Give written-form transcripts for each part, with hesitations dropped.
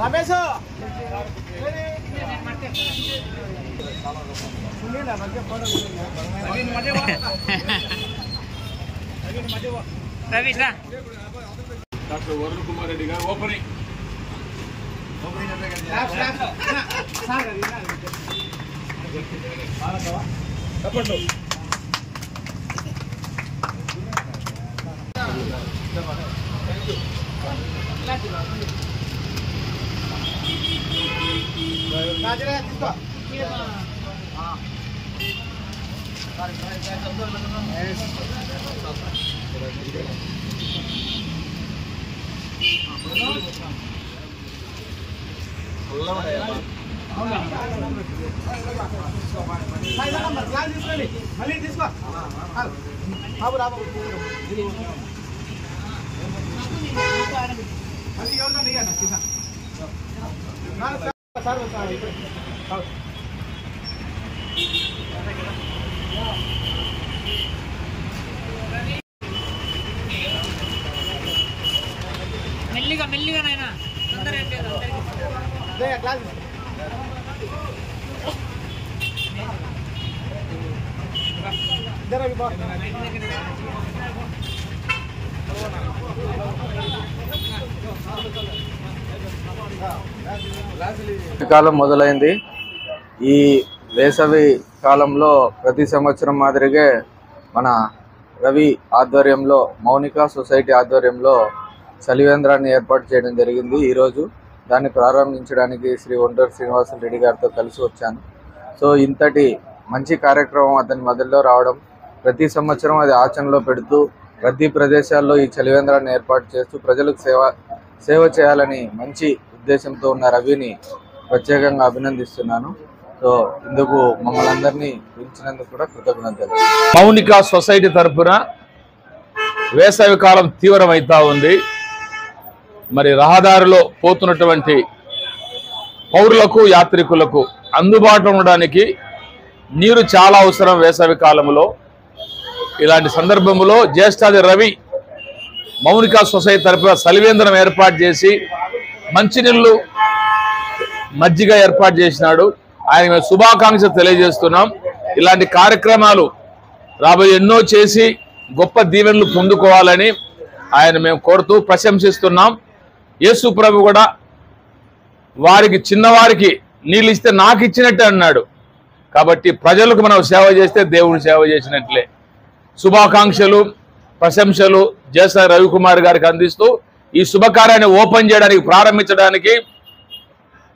Ramesh doctor Varun Kumar Reddy గారు opening చెప్పండి. మళ్ళీ తీసుకో బాబు రా బాబు మళ్ళీ ఎవరికంటే సార్ మెల్లిగా మెల్లిగా నాయనా తొందర ఏం లేదు అందరికీ క్లాస్ కాలం మొదలైంది. ఈ వేసవి కాలంలో ప్రతి సంవత్సరం మాదిరిగా మన రవి ఆధ్వర్యంలో మౌనిక సొసైటీ ఆధ్వర్యంలో చలివేంద్రాన్ని ఏర్పాటు చేయడం జరిగింది. ఈరోజు దాన్ని ప్రారంభించడానికి శ్రీ ఒంటూరు శ్రీనివాసులు రెడ్డి గారితో కలిసి వచ్చాను. సో ఇంతటి మంచి కార్యక్రమం అతని మొదల్లో రావడం, ప్రతి సంవత్సరం అది ఆచరణలో పెడుతూ ప్రతి ప్రదేశాల్లో ఈ చలివేంద్రాన్ని ఏర్పాటు చేస్తూ ప్రజలకు సేవ చేయాలని మంచి ఉద్దేశంతో ఉన్న రవిని ప్రత్యేకంగా అభినందిస్తున్నాను. సో ఇందుకు మమ్మల్ని అందరినీ పిలిచినందుకు కూడా కృతజ్ఞతలు. మౌనిక సొసైటీ తరఫున వేసవి కాలం తీవ్రమవుతా ఉంది. మరి రహదారిలో పోతున్నటువంటి పౌరులకు యాత్రికులకు అందుబాటులో ఉండడానికి నీరు చాలా అవసరం. వేసవి కాలంలో ఇలాంటి సందర్భంలో జ్యేష్ఠాది రవి మౌనిక సొసైటీ తరఫున చలివేంద్రం ఏర్పాటు చేసి మంచినీళ్ళు మజ్జిగ ఏర్పాటు చేసినాడు. ఆయన శుభాకాంక్షలు తెలియజేస్తున్నాం. ఇలాంటి కార్యక్రమాలు రాబోయే ఎన్నో చేసి గొప్ప దీవెనలు పొందుకోవాలని ఆయన మేము కోరుతూ ప్రశంసిస్తున్నాం. యేసు ప్రభు కూడా వారికి చిన్నవారికి నీళ్ళు ఇస్తే నాకు ఇచ్చినట్టే అన్నాడు. కాబట్టి ప్రజలకు మనం సేవ చేస్తే దేవుని సేవ చేసినట్లే. శుభాకాంక్షలు ప్రశంసలు జ్యేష్ఠ రవికుమార్ గారికి అందిస్తూ ఈ శుభకార్యాన్ని ఓపెన్ చేయడానికి ప్రారంభించడానికి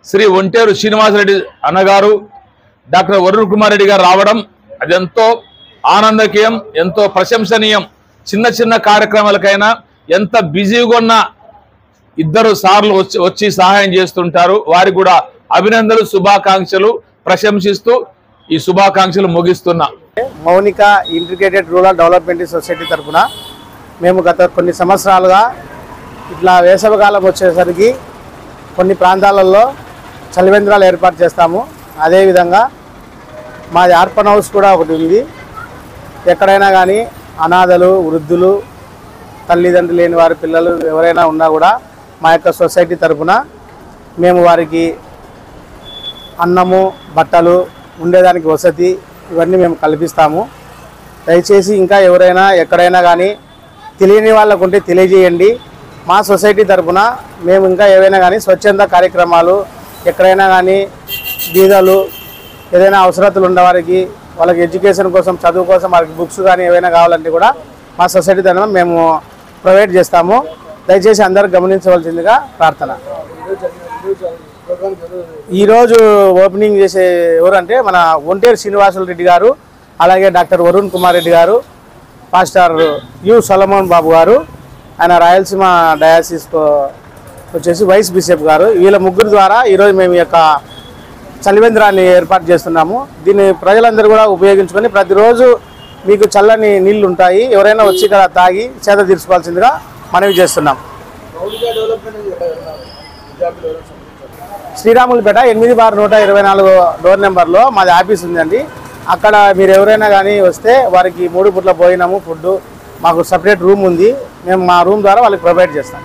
శ్రీ ఒంటేరు శ్రీనివాసరెడ్డి అన్నగారు డాక్టర్ వరుణ్ కుమార్ రెడ్డి గారు రావడం అది ఎంతో ఆనందకీయం, ఎంతో ప్రశంసనీయం. చిన్న చిన్న కార్యక్రమాలకైనా ఎంత బిజీగా ఉన్న ఇద్దరు సార్లు వచ్చి సహాయం చేస్తుంటారు. వారికి కూడా అభినందనలు శుభాకాంక్షలు ప్రశంసిస్తూ ఈ శుభాకాంక్షలు ముగిస్తున్నా. Mounika integrated rural development society తరఫున మేము గత కొన్ని సంవత్సరాలుగా ఇట్లా వేసవికాలం వచ్చేసరికి కొన్ని ప్రాంతాలలో చలివేంద్రాలు ఏర్పాటు చేస్తాము. అదేవిధంగా మాది ఆర్ఫన్ హౌస్ కూడా ఒకటి ఉంది. ఎక్కడైనా కానీ అనాథలు, వృద్ధులు, తల్లిదండ్రులు లేని వారి పిల్లలు ఎవరైనా ఉన్నా కూడా మా యొక్క సొసైటీ తరఫున మేము వారికి అన్నము, బట్టలు, ఉండేదానికి వసతి ఇవన్నీ మేము కల్పిస్తాము. దయచేసి ఇంకా ఎవరైనా ఎక్కడైనా కానీ తెలియని వాళ్ళకు ఉంటే తెలియజేయండి. మా సొసైటీ తరఫున మేము ఇంకా ఏవైనా కానీ స్వచ్ఛంద కార్యక్రమాలు ఎక్కడైనా కానీ బీదలు ఏదైనా అవసరతలు ఉన్నవారికి వాళ్ళకి ఎడ్యుకేషన్ కోసం, చదువు కోసం వారికి బుక్స్ కానీ ఏవైనా కావాలంటే కూడా మా సొసైటీ తరఫున మేము ప్రొవైడ్ చేస్తాము. దయచేసి అందరూ గమనించవలసిందిగా ప్రార్థన. ఈరోజు ఓపెనింగ్ చేసే ఎవరంటే మన ఒంటేరు శ్రీనివాసులు రెడ్డి గారు, అలాగే డాక్టర్ వరుణ్ కుమార్ రెడ్డి గారు, పాస్టర్ యు సొలమోన్ బాబు గారు, ఆయన రాయలసీమ డయాసిస్ వచ్చేసి వైస్ బిషప్ గారు. వీళ్ళ ముగ్గురు ద్వారా ఈరోజు మేము ఈ యొక్క చలివేంద్రాన్ని ఏర్పాటు చేస్తున్నాము. దీన్ని ప్రజలందరూ కూడా ఉపయోగించుకొని ప్రతిరోజు మీకు చల్లని నీళ్లు ఉంటాయి, ఎవరైనా వచ్చి ఇక్కడ తాగి చేత తీర్చుకోవాల్సిందిగా మనవి చేస్తున్నాం. శ్రీరాములపేట 8/124 డోర్ నెంబర్లో మాది ఆఫీస్ ఉందండి. అక్కడ మీరు ఎవరైనా కానీ వస్తే వారికి 3 పూట్ల భోజనము, ఫుడ్, మాకు సపరేట్ రూమ్ ఉంది. మేము మా రూమ్ ద్వారా వాళ్ళకి ప్రొవైడ్ చేస్తాం.